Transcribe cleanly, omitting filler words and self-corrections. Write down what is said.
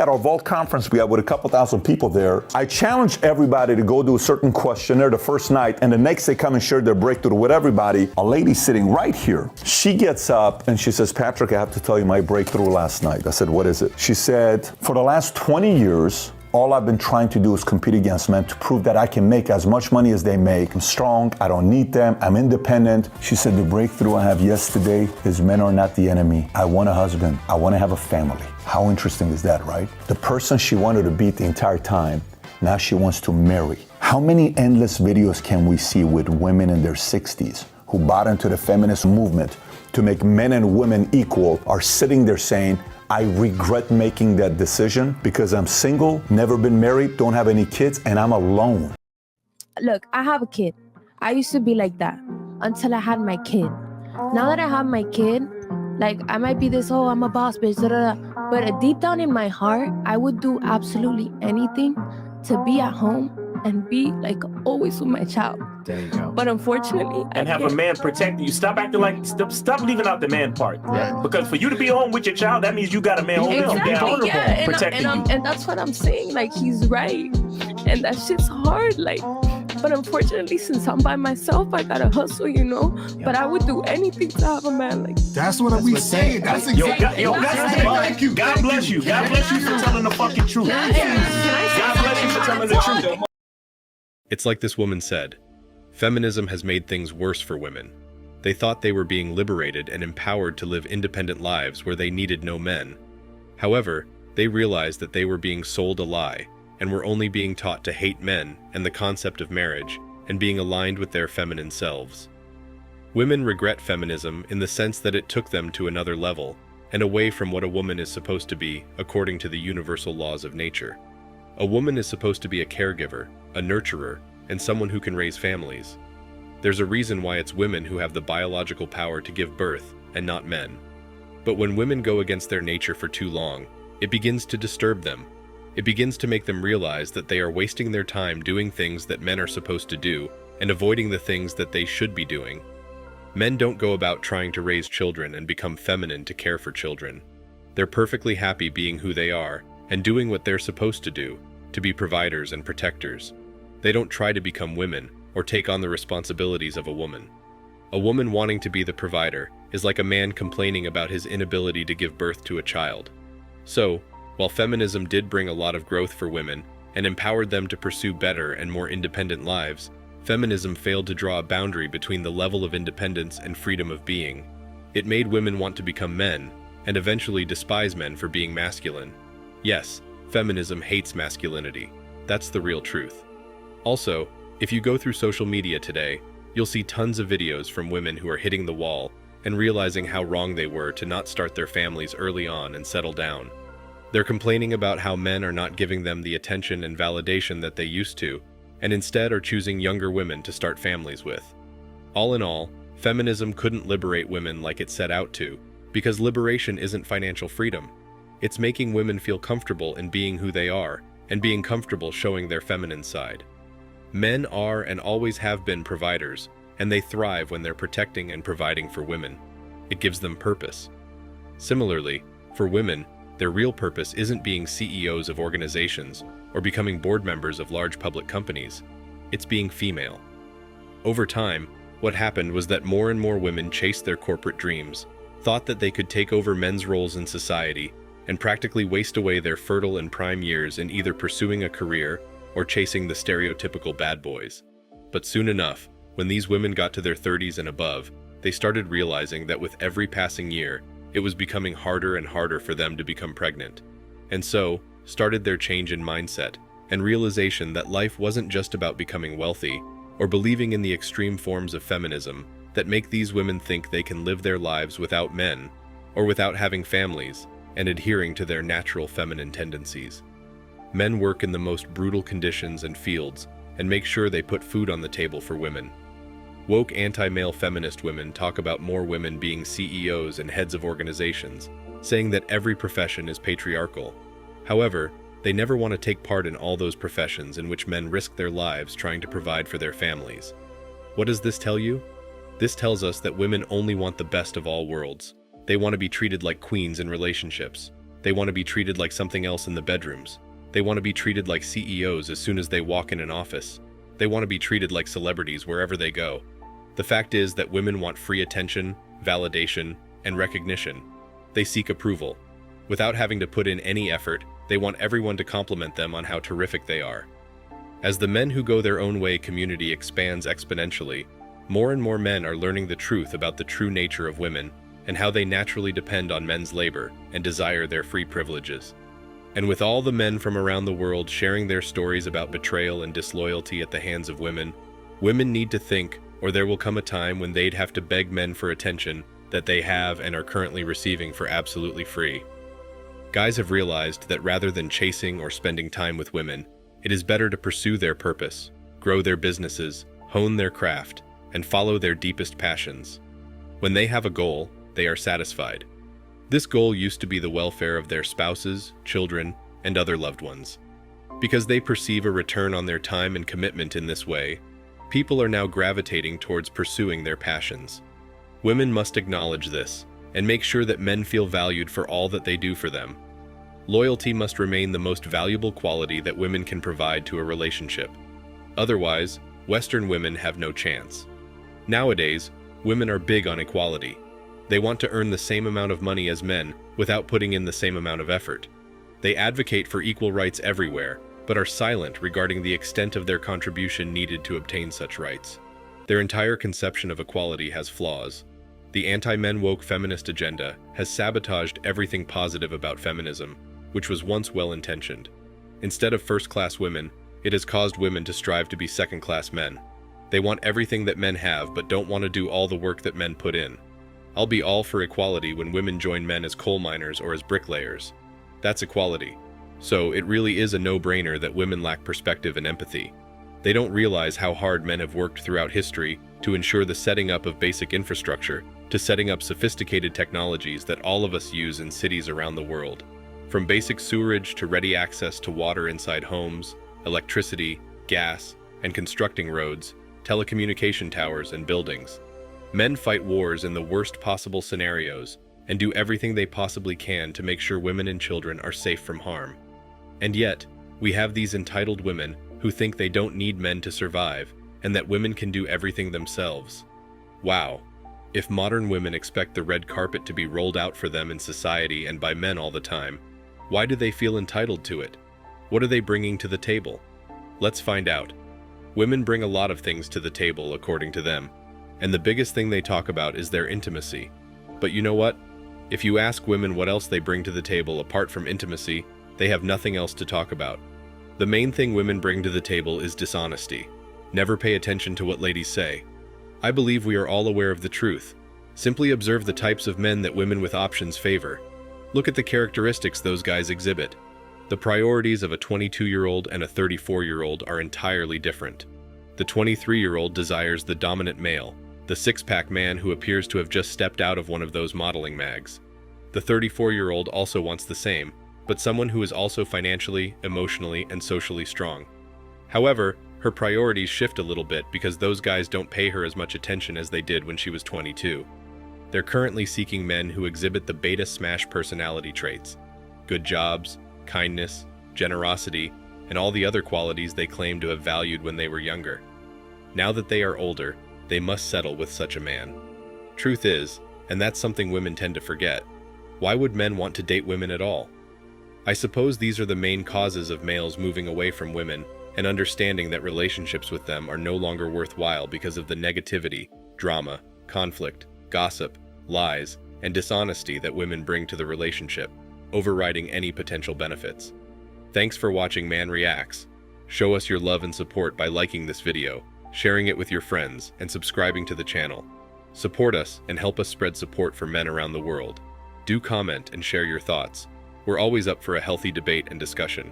at our Vault conference we had with a couple thousand people there, I challenged everybody to go do a certain questionnaire the first night, and the next they come and share their breakthrough with everybody. A lady sitting right here, she gets up and she says, Patrick, I have to tell you my breakthrough last night. I said, what is it? She said, for the last 20 years, all I've been trying to do is compete against men to prove that I can make as much money as they make. I'm strong, I don't need them, I'm independent. She said, the breakthrough I have yesterday is men are not the enemy. I want a husband, I want to have a family. How interesting is that, right? The person she wanted to beat the entire time, now she wants to marry. How many endless videos can we see with women in their 60s who bought into the feminist movement to make men and women equal, are sitting there saying, I regret making that decision because I'm single, never been married, don't have any kids, and I'm alone. Look, I have a kid. I used to be like that until I had my kid. Now that I have my kid, like I might be this, oh, I'm a boss bitch, da, da, da. But deep down in my heart, I would do absolutely anything to be at home and be like always with my child. There you go. But unfortunately, and have a man protecting you. Stop acting like, stop leaving out the man part. Yeah. Because for you to be home with your child, that means you got a man holding you down, protecting you. And that's what I'm saying. Like, he's right. And that shit's hard. Like, but unfortunately, since I'm by myself, I gotta hustle, you know? Yeah. But I would do anything to have a man like that. That's what we saying. That's exactly. Thank you. God bless you. God bless you for telling the fucking truth. God bless you for telling the truth. It's like this woman said, feminism has made things worse for women. They thought they were being liberated and empowered to live independent lives where they needed no men. However, they realized that they were being sold a lie and were only being taught to hate men and the concept of marriage and being aligned with their feminine selves. Women regret feminism in the sense that it took them to another level and away from what a woman is supposed to be according to the universal laws of nature. A woman is supposed to be a caregiver, a nurturer, and someone who can raise families. There's a reason why it's women who have the biological power to give birth and not men. But when women go against their nature for too long, it begins to disturb them. It begins to make them realize that they are wasting their time doing things that men are supposed to do and avoiding the things that they should be doing. Men don't go about trying to raise children and become feminine to care for children. They're perfectly happy being who they are and doing what they're supposed to do, to be providers and protectors. They don't try to become women or take on the responsibilities of a woman. A woman wanting to be the provider is like a man complaining about his inability to give birth to a child. So, while feminism did bring a lot of growth for women and empowered them to pursue better and more independent lives, feminism failed to draw a boundary between the level of independence and freedom of being. It made women want to become men and eventually despise men for being masculine. Yes, feminism hates masculinity. That's the real truth. Also, if you go through social media today, you'll see tons of videos from women who are hitting the wall and realizing how wrong they were to not start their families early on and settle down. They're complaining about how men are not giving them the attention and validation that they used to, and instead are choosing younger women to start families with. All in all, feminism couldn't liberate women like it set out to, because liberation isn't financial freedom. It's making women feel comfortable in being who they are and being comfortable showing their feminine side. Men are and always have been providers, and they thrive when they're protecting and providing for women. It gives them purpose. Similarly, for women, their real purpose isn't being CEOs of organizations or becoming board members of large public companies. It's being female. Over time, what happened was that more and more women chased their corporate dreams, thought that they could take over men's roles in society, and practically waste away their fertile and prime years in either pursuing a career or chasing the stereotypical bad boys. But soon enough, when these women got to their 30s and above, they started realizing that with every passing year, it was becoming harder and harder for them to become pregnant. And so, started their change in mindset and realization that life wasn't just about becoming wealthy or believing in the extreme forms of feminism that make these women think they can live their lives without men or without having families and adhering to their natural feminine tendencies. Men work in the most brutal conditions and fields and make sure they put food on the table for women. Woke anti-male feminist women talk about more women being CEOs and heads of organizations, saying that every profession is patriarchal. However, they never want to take part in all those professions in which men risk their lives trying to provide for their families. What does this tell you? This tells us that women only want the best of all worlds. They want to be treated like queens in relationships. They want to be treated like something else in the bedrooms. They want to be treated like CEOs as soon as they walk in an office. They want to be treated like celebrities wherever they go. The fact is that women want free attention, validation, and recognition. They seek approval. Without having to put in any effort, they want everyone to compliment them on how terrific they are. As the men who go their own way community expands exponentially, more and more men are learning the truth about the true nature of women and how they naturally depend on men's labor and desire their free privileges. And with all the men from around the world sharing their stories about betrayal and disloyalty at the hands of women, women need to think, or there will come a time when they'd have to beg men for attention that they have and are currently receiving for absolutely free. Guys have realized that rather than chasing or spending time with women, it is better to pursue their purpose, grow their businesses, hone their craft, and follow their deepest passions. When they have a goal, they are satisfied. This goal used to be the welfare of their spouses, children, and other loved ones. Because they perceive a return on their time and commitment in this way, people are now gravitating towards pursuing their passions. Women must acknowledge this and make sure that men feel valued for all that they do for them. Loyalty must remain the most valuable quality that women can provide to a relationship. Otherwise, Western women have no chance. Nowadays, women are big on equality. They want to earn the same amount of money as men without putting in the same amount of effort. They advocate for equal rights everywhere, but are silent regarding the extent of their contribution needed to obtain such rights. Their entire conception of equality has flaws. The anti-men woke feminist agenda has sabotaged everything positive about feminism, which was once well-intentioned. Instead of first-class women, it has caused women to strive to be second-class men. They want everything that men have but don't want to do all the work that men put in. I'll be all for equality when women join men as coal miners or as bricklayers. That's equality. So it really is a no-brainer that women lack perspective and empathy. They don't realize how hard men have worked throughout history to ensure the setting up of basic infrastructure, to setting up sophisticated technologies that all of us use in cities around the world. From basic sewerage to ready access to water inside homes, electricity, gas, and constructing roads, telecommunication towers, and buildings. Men fight wars in the worst possible scenarios and do everything they possibly can to make sure women and children are safe from harm. And yet, we have these entitled women who think they don't need men to survive and that women can do everything themselves. Wow. If modern women expect the red carpet to be rolled out for them in society and by men all the time, why do they feel entitled to it? What are they bringing to the table? Let's find out. Women bring a lot of things to the table according to them, and the biggest thing they talk about is their intimacy. But you know what? If you ask women what else they bring to the table apart from intimacy, they have nothing else to talk about. The main thing women bring to the table is dishonesty. Never pay attention to what ladies say. I believe we are all aware of the truth. Simply observe the types of men that women with options favor. Look at the characteristics those guys exhibit. The priorities of a 22-year-old and a 34-year-old are entirely different. The 23-year-old desires the dominant male, the six-pack man who appears to have just stepped out of one of those modeling mags. The 34-year-old also wants the same, but someone who is also financially, emotionally, and socially strong. However, her priorities shift a little bit because those guys don't pay her as much attention as they did when she was 22. They're currently seeking men who exhibit the beta smash personality traits, good jobs, kindness, generosity, and all the other qualities they claim to have valued when they were younger. Now that they are older, they must settle with such a man. Truth is, and that's something women tend to forget, why would men want to date women at all? I suppose these are the main causes of males moving away from women and understanding that relationships with them are no longer worthwhile because of the negativity, drama, conflict, gossip, lies, and dishonesty that women bring to the relationship, overriding any potential benefits. Thanks for watching Man Reacts. Show us your love and support by liking this video, sharing it with your friends, and subscribing to the channel. Support us and help us spread support for men around the world. Do comment and share your thoughts. We're always up for a healthy debate and discussion.